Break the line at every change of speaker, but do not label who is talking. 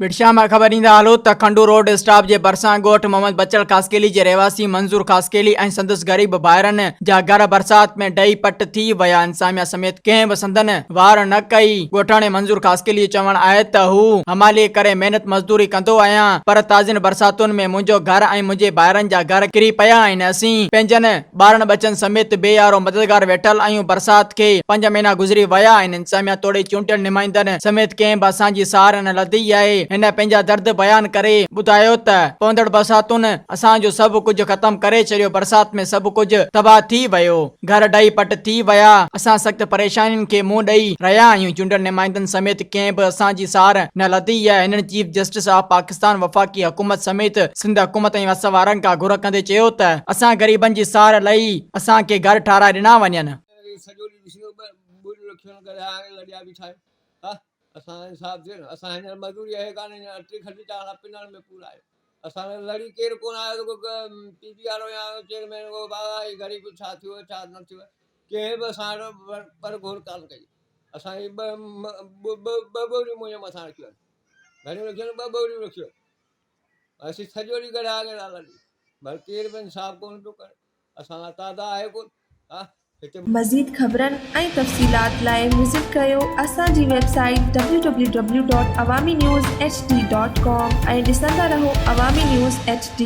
पिटशा में ख़बर ईंदा हलो त खंडू रोड स्टॉप जे भरिसां ॻोठ मोहम्मद बचल ख़ासकेली जे रहवासी मंज़ूर ख़ासकेली ऐं संदसि ग़रीब भाइरनि जा घर बरसात में ढही पट थी विया। इंसामिया समेत कंहिं बि संदन वार न कई। ॻोठाणे मंज़ूर ख़ासकेली चवण आहे त हू हमाली करे महिनत मज़दूरी कंदो आहियां, पर ताज़नि बरसातुनि में मुंहिंजो घर ऐं मुंहिंजे भाइरनि जा घर किरी पिया आहिनि। असीं पंहिंजनि ॿारनि बचनि समेत बेयारो मददगार वेठल आहियूं। बरसात खे 5 महीना गुज़री विया आहिनि। इंसामिया तोड़े चूंडियल नुमाइंदनि समेत कंहिं बि असांजी सार न लधी आहे। हिन पंहिंजा दर्द बयान करे ॿुधायो त पवंदड़ बरसातुनि असांजो सभु कुझु ख़त्म करे छॾियो। बरसात में सभु कुझु तबाह थी वियो, घर ढही पट थी विया। असां सख़्त परेशानियुनि खे मुंहुं ॾेई रहिया आहियूं। चूंडियल नुमाइंदनि समेत कंहिं बि असांजी सार न लधी आहे। हिननि चीफ जस्टिस ऑफ पाकिस्तान, वफ़ाक़ी हुकूमत समेत सिंध हुकूमत ऐं वस वारनि खां घुर कंदे चयो त असां ग़रीबनि जी सार लही असांखे घर ठाराए ॾिना वञनि।
असां हिसाब थिए न, असां हिन मज़दूरी आहे कान, अटी खटी चाला पिनण में पूरा आहे। असां लड़ी केरु कोन आयो, पीपी वारो या चेयरमैन को बाबा ही ग़रीब छा थियो छा न थियो, कंहिं बि असां पर घोर कान कई। असां ॿ ॿोरियूं मुंहिंजे मथां रखियूं आहिनि, घणियूं रखियूं आहिनि, 2 ॿोरियूं रखियूं आहिनि। असीं सॼो ॾींहुं गॾा गॾा लड़ी, पर केरु बि इंसाफ़ कोन पियो करे। असां तादा आहे कोन।
मज़ीद ख़बरनि ऐं तफ़सीलात लाइ विज़िट कयो असांजी वेबसाइट www.awamiNewsHD.com ऐं ॾिसंदा रहो अवामी न्यूज़ HD।